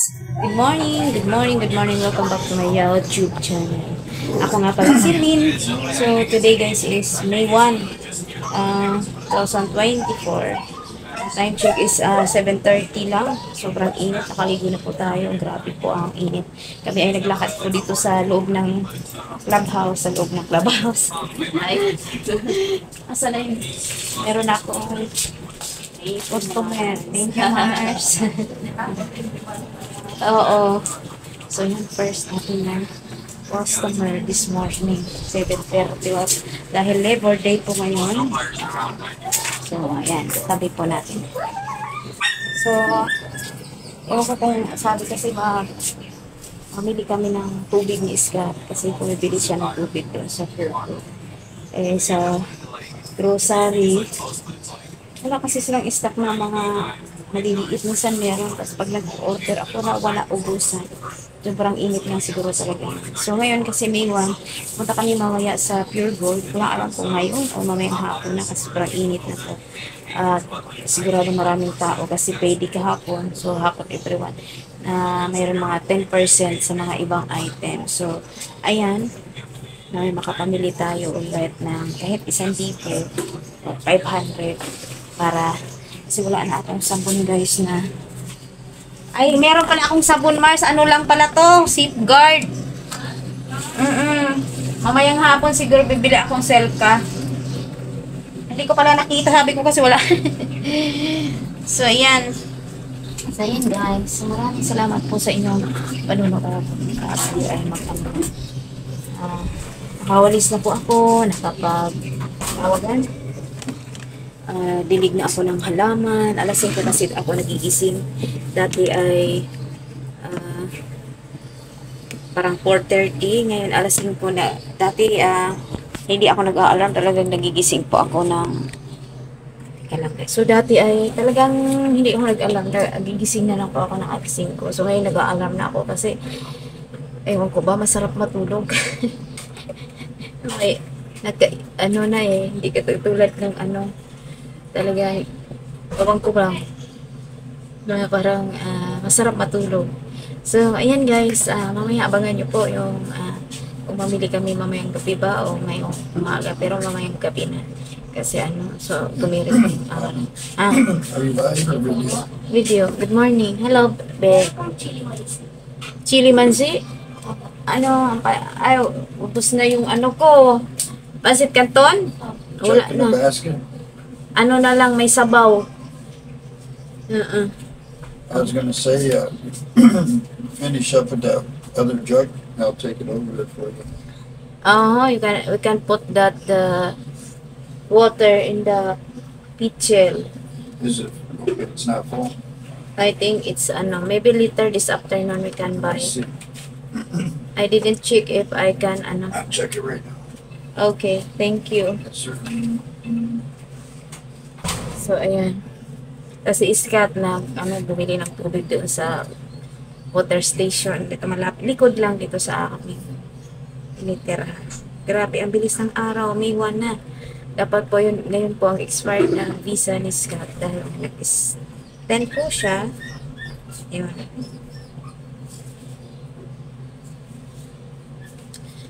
Good morning, good morning, good morning. Welcome back to my YouTube channel. Ako nga pala si Lynn. So, today guys is May 1, 2024. Time check is 7:30 lang. Sobrang init. Nakaligo na po tayo. Grabe po ang init. Kami ay naglakad po dito sa loob ng clubhouse. Sa loob ng clubhouse. Ay, asa na yun? Meron akong customer. Thank you, Mars. Oo. So, yung first natin na customer this morning. 7:30. Dahil Labor Day po ngayon. So, ayan. Tabi po natin. So, ewan ko kung sabi kasi mamili kami ng tubig ni Iska. Kasi pumibili siya ng tubig doon sa Fairfield. Eh, sa grocery, wala kasi silang stock ng mga maliliit. Minsan meron. Tapos pag nag-order ako na wala ubusan. Sobrang init lang siguro talaga. So ngayon kasi May 1, punta kami mamaya sa Pure Gold. Kung alam ko ngayon o mamayang hapon na kasi sobrang init na to. At sigurado maraming tao kasi pwede kahapon. So hapon everyone. Mayroon mga 10% sa mga ibang items. So ayan. Na makapamili tayo ulit ng kahit isang litre, 500 para kasi wala na akong sabon guys na ay meron pala akong sabon Mars, ano lang pala to, Safeguard. Mamayang hapon siguro bibili akong Selka. Hindi ko pala nakita, sabi ko kasi wala. So ayan guys, maraming salamat po sa inyong panunood. Kasi ay nakawalis na po ako, nakapag-tawagan. Dilig na ako ng halaman. Alas 5 kasi ako nagigising. Dati ay parang 4:30. Ngayon alas 5 na. Dati hindi ako nag-aalarm. Talagang nagigising po ako ng so dati ay talagang hindi ako nag-alarm. Nagigising na lang po ako ng alas 5. So ngayon nag-aalarm na ako kasi ewan ko ba, masarap matulog. May hindi ka tulad ng talaga, ewan ko lang, na parang masarap matulog. So, ayan guys, mamaya abangan nyo po yung kung mamili kami mamayang gabi ba o ngayong umaga, pero mamayang gabi na. Kasi so, tumirik yung video. Good morning. Hello, Be. Chili mansi? Ubus na yung ko. Pasit Canton? Wala na. Na lang, may sabaw. I was going to say, finish up with the other jug, and I'll take it over there for you. We can put that water in the pitchel. Is it? It's not full? I think it's maybe later this afternoon we can buy. I didn't check if I can I'll check it right now. Okay, thank you. Yes, sir. So, ayan. Kasi iskat na bumili ng tubig doon sa water station. Dito malapit. Likod lang dito sa amin. Tinitirahan. Grabe, ang bilis ng araw. May 1 na. Dapat po yun, ngayon po ang expired na visa ni Scott. Dahil is 10 po siya. Ayun.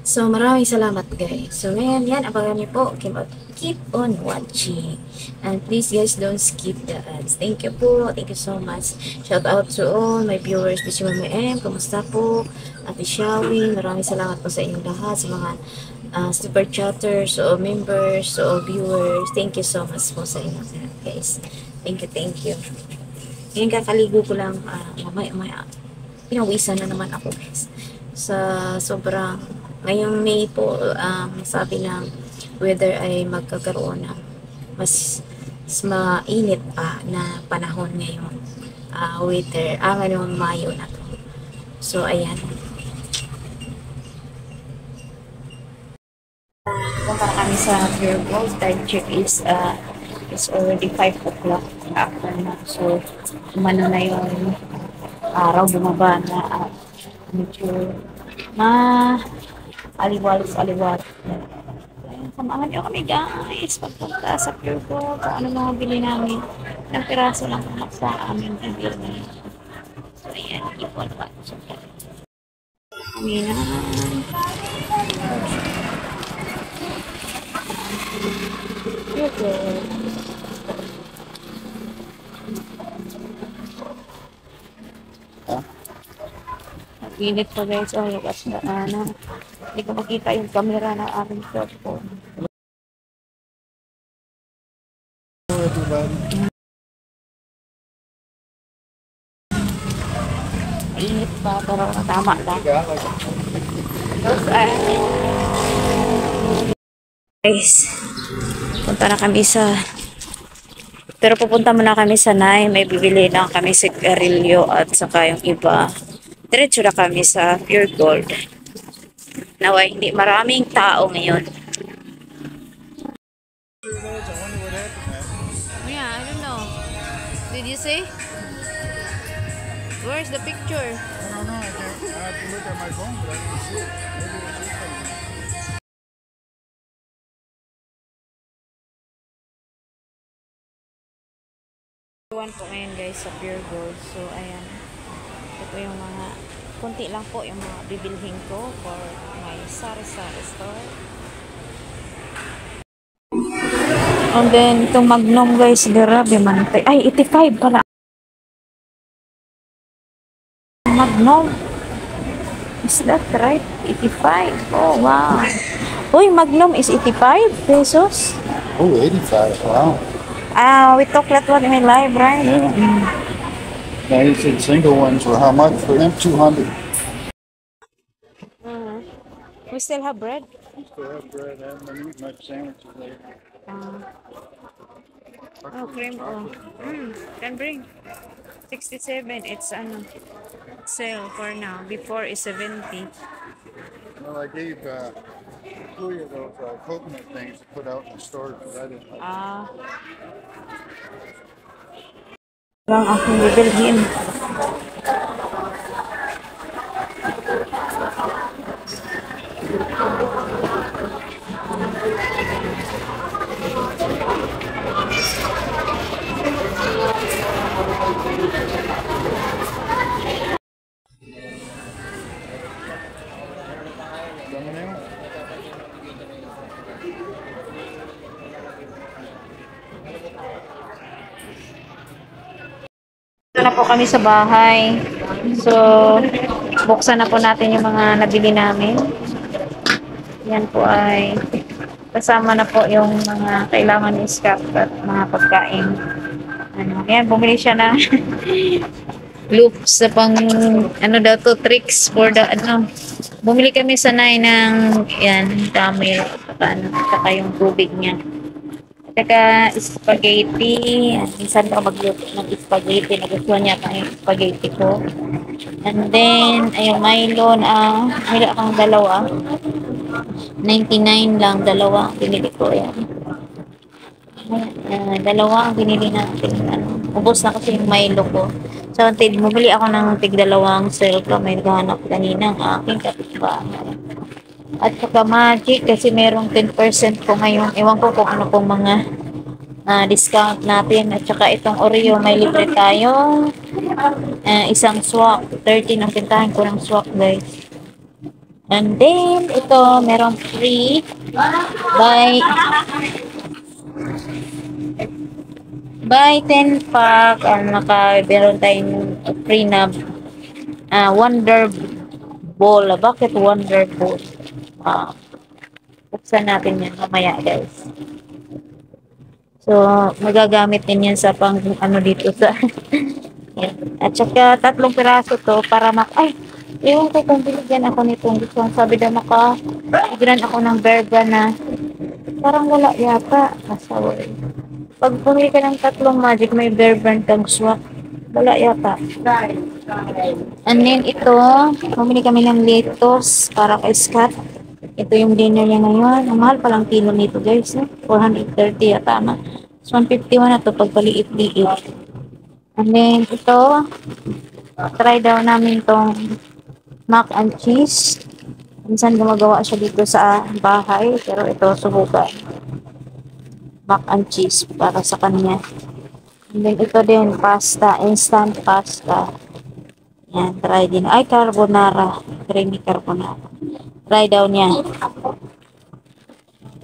So, maraming salamat guys. So, ngayon yan, abangan niyo po. Keep on watching. And please guys, don't skip the ads. Thank you po. Thank you so much. Shout out to all my viewers. This is Mama M. Kamusta po? Ate Shawi. Maraming salamat po sa inyong lahat. Sa mga super chatters, o members, o viewers. Thank you so much po sa inyong lahat guys. Thank you. Ngayon kakaligo ko lang. Mamaya. Pinawisan na naman ako guys. Sa sobrang ngayong May po, sabi ng weather ay magkakaroon ng mas mainit pa na panahon ngayon. Weather, ngayong Mayo na to. So, ayan. Punta na kami sa Pure Gold. Time check is it's already 5 o'clock after na. So, umano na yung araw, bumaba na medyo aliwalis. Samahan niyo kami guys pagpunta sa Pure Gold. Kung ano mga bili namin. Ng piraso lang sa aming bibili. So, ayan. ipon pa. Kami na. Okay. Init pa guys. Oh, lukas na hindi ko makita yung camera ng aking cellphone. Hello, everybody. Init pa, pero tama lang. Guys, punta na kami sa... Pero pupunta muna kami sa Nay. May bibili lang kami sigarilyo at saka yung iba. Diretso na kami sa Pure Gold. Naway, hindi maraming tao ngayon. Yeah, I don't know. Did you see? Where's the picture? I don't know. I have to look at my phone, but I didn't see it. Maybe it was this one. Iwan po ngayon guys sa Pure Gold. So, ayan. Ito po yung mga, kunti lang po yung mga bibilhin ko for my sari-sari store. And then, itong Magnum guys, grabe man. Ay, 85 pala. Magnum. Is that right? 85. Oh, wow. Uy, Magnum is 85 pesos. Oh, 85. Wow. We talked that one in my live, right? Now you said single ones were how much for them? 200. We still have bread. Still have bread. I haven't been eating much sandwiches there. Oh, cream. Oh. Can bring. 67. It's sale for now. Before is 70. Well, I gave 3 of those coconut things to put out in the store because I didn't like Lang akong bibilhin. Ito na po kami sa bahay. So, buksan na po natin yung mga nabili namin. Yan po ay kasama na po yung mga kailangan ni Scott at mga pagkain. Yan, bumili siya na loops sa pang, daw to, tricks for the, bumili kami sanay ng, yan, camel, saka yung tubig niya. Saka spaghetti. Minsan ka magluto ng spaghetti. Nagustuhan niya pa yung spaghetti ko. And then, ayun, Milo. Milo akong dalawa. 99 lang. Dalawa ang binili ko. Ayan. Dalawa ang binili natin. Ubos na kasi yung Milo ko. So, bumili ako ng tig-dalawang silka. May naghahanap kanina ang aking kapitbahay. At saka Magic kasi merong 10% po ngayon. Ewan ko kung ano pong mga discount natin. At saka itong Oreo may libre tayo. Isang swak. 13 ang pintahan ko ng swak guys. And then ito merong free by 10 pack. Meron tayong free na Wonder Ball. Bakit Wonder Ball? Buksan natin yan mamaya guys. So, magagamit din yan sa pang dito sa yan. At saka 3 piraso to para ewan ko kung binigyan ako nitong gusto. Sabi daw bigyan ako ng burger na parang wala yata. Sorry. Pag bumili ka ng 3 Magic, may burger kang swak. Wala yata. And then ito, bumili kami ng lettuce para kay Scott. Ito yung dinner niya ngayon. Ang mahal palang kilo nito guys. 430 yata na. So, 151 na ito pag paliit-liit. And then ito, try daw namin tong mac and cheese. Minsan gumagawa siya dito sa bahay. Pero ito, subukan. Mac and cheese para sa kanya. And then ito din, pasta. Instant pasta. Yan, try din. Ay, carbonara. Creamy carbonara. Try daw niya.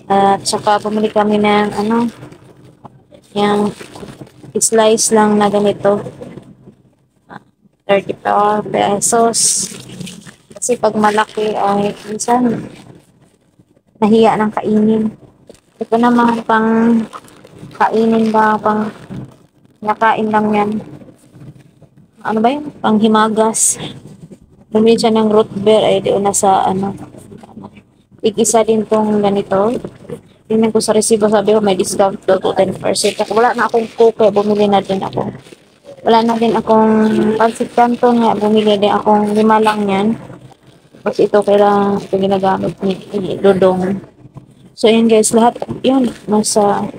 At saka bumili kami ng ano, yung slice lang na ganito. 34 pesos. Kasi pag malaki ay minsan nahiya ng kainin. Ito naman pang kainin ba, pang nakain lang yan. Ano ba yun? Pang himagas. Bumili siya ng root beer ay doon na sa ano. Tig-isa din tong ganito. Tingnan ko sa resibo, sabi ko may discount daw to 10%. Ako, wala na akong coke, bumili na din ako. Wala na din akong pancit canton nga, bumili din akong 5 lang yan. Kasi ito kailangan ito ginagamit ni Dodong. So yun guys, lahat yun nasa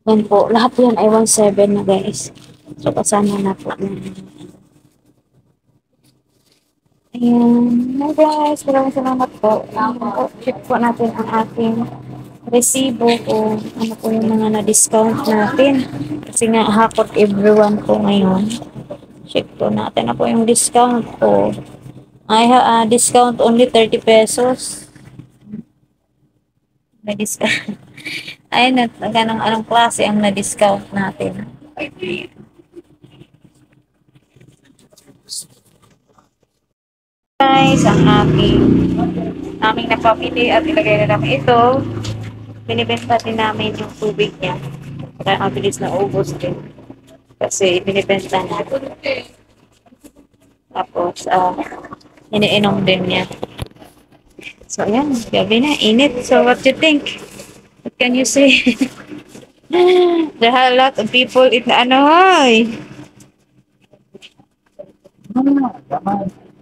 yan po, lahat yan ay 1.7 na guys. So kasama na po. Ayan. Hi guys, maraming salamat po. Check po natin ang ating resibo kung ano po yung mga na-discount natin. Kasi nga hakot everyone po ngayon. Check po natin na po yung discount po. I have discount only 30 pesos. May discount. Ayun, ganang anong klase ang na-discount natin. Guys, ang aming napamili at ilagay na namin ito. Binibenta din namin yung tubig niya. Kaya mabilis na ubos din. Kasi binibenta na. Tapos, iniinom din niya. So, ayan. Gabi na. Init. So, what you think? What can you say? There are a lot of people in ano, hoy.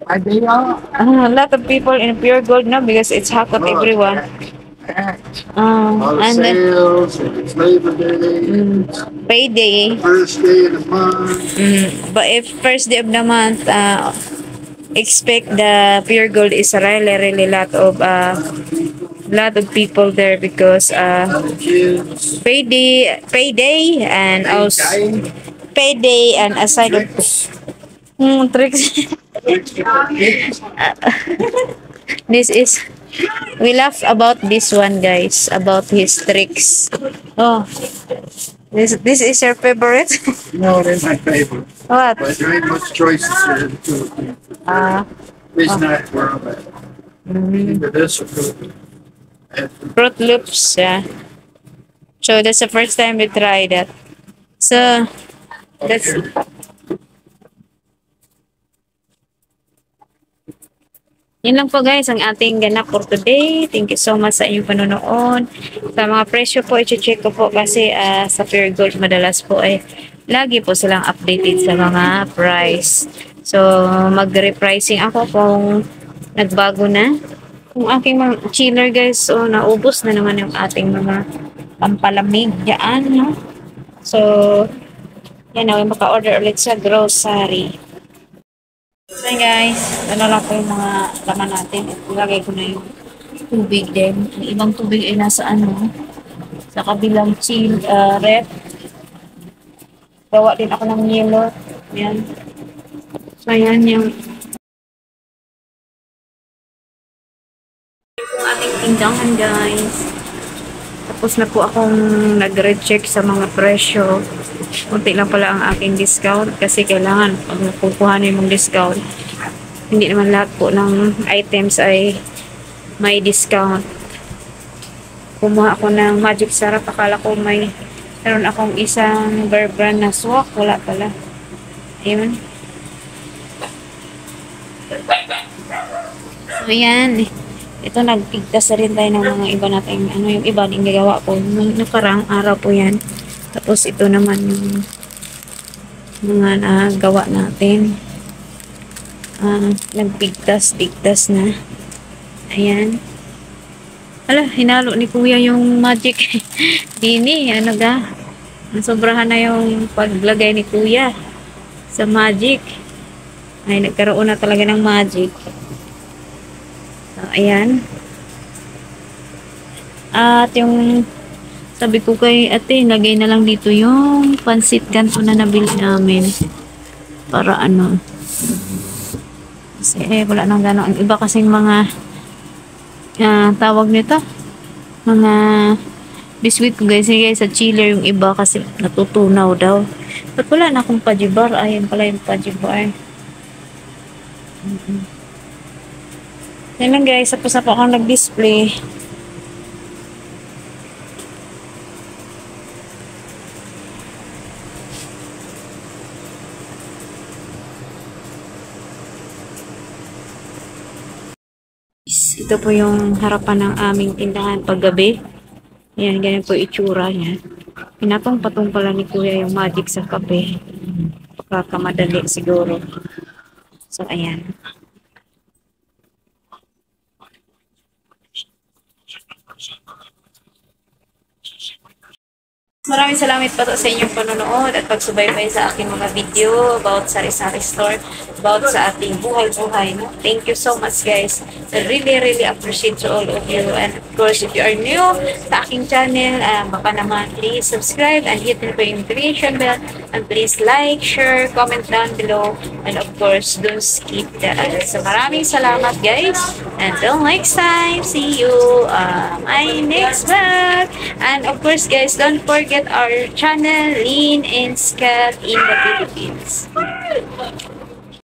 A lot of people in Pure Gold now because it's hot of everyone. And then, sales, it's Labor Day, payday. first day of the month. But if first day of the month, expect the Pure Gold is really lot of people there because Kids, payday and also payday and aside of tricks. This is we laugh about this one guys about his tricks. Oh, this is your favorite? no, they're my favorite. What? But there ain't much choices here in the Philippines. At least not where I'm at. Either this or Philippines. Fruit Loops, yeah. So that's the first time we tried that. So that's yun lang po guys ang ating ganap for today. Thank you so much sa inyong panonood. Sa mga presyo po, i-check ko po kasi sa Pure Gold madalas po ay lagi po silang updated sa mga price. So mag-repricing ako kung nagbago na. Kung aking mga chiller guys, so naubos na naman yung ating mga pampalamig dyan, no? So, yan na, maka-order ulit sa grocery. So guys, ano lang po yung mga laman natin. Ilagay ko na yung tubig din. Ang ibang tubig ay nasa ano, sa kabilang ref. Gawa din ako ng yelo. Yan. So yan yung ating tindahan guys. Tapos na po akong nag-recheck sa mga presyo. Kunti lang pala ang aking discount kasi kailangan pag nakukuhanin mong discount, hindi naman lahat po ng items ay may discount. Kumuha ako ng Magic Sarap, akala ko meron akong isang Bear Brand na swak, wala pala. Ayun. So yan, ito nagpigtas na rin tayo ng mga iba natin, ano yung iba din gagawa ko nakarang araw po yan. Tapos ito naman yung mga nagawa natin. Nagpigtas na. Ayan. Hala, hinalo ni kuya yung magic. Dini, ano ga? Nasobrahan na yung paglagay ni kuya sa magic. Ay, nagkaroon na talaga ng magic. So, ayan. At yung sabi ko kay ate, lagay na lang dito yung pancit canton na nabili namin. Para ano, Kasi wala nang gano'n. Ang iba kasing mga tawag nito, mga biscuit ko guys. Sige, sa chiller yung iba kasi natutunaw daw. Ba't wala na akong pajibar? Ayan pala yung pajibar. Yan lang guys. Tapos na po akong nag-display. Ito po yung harapan ng aming tindahan paggabi. Yan, ganyan po itsura niya. Pinatong-patong pala ni Kuya yung magic sa kape. Pagkakamadali siguro. So, ayan. Maraming salamat po sa inyong panonood at pagsubaybay sa aking mga video about Sari-Sari Store, about sa ating buhay-buhay. No? Thank you so much guys. I really appreciate to all of you. And of course, if you are new sa aking channel, baka naman please subscribe and hit po yung notification bell. And please like, share, comment down below. And of course, don't skip the ads. So maraming salamat guys. Until next time, see you my next vlog. And of course guys, don't forget our channel, Lean and Scat in the Philippines.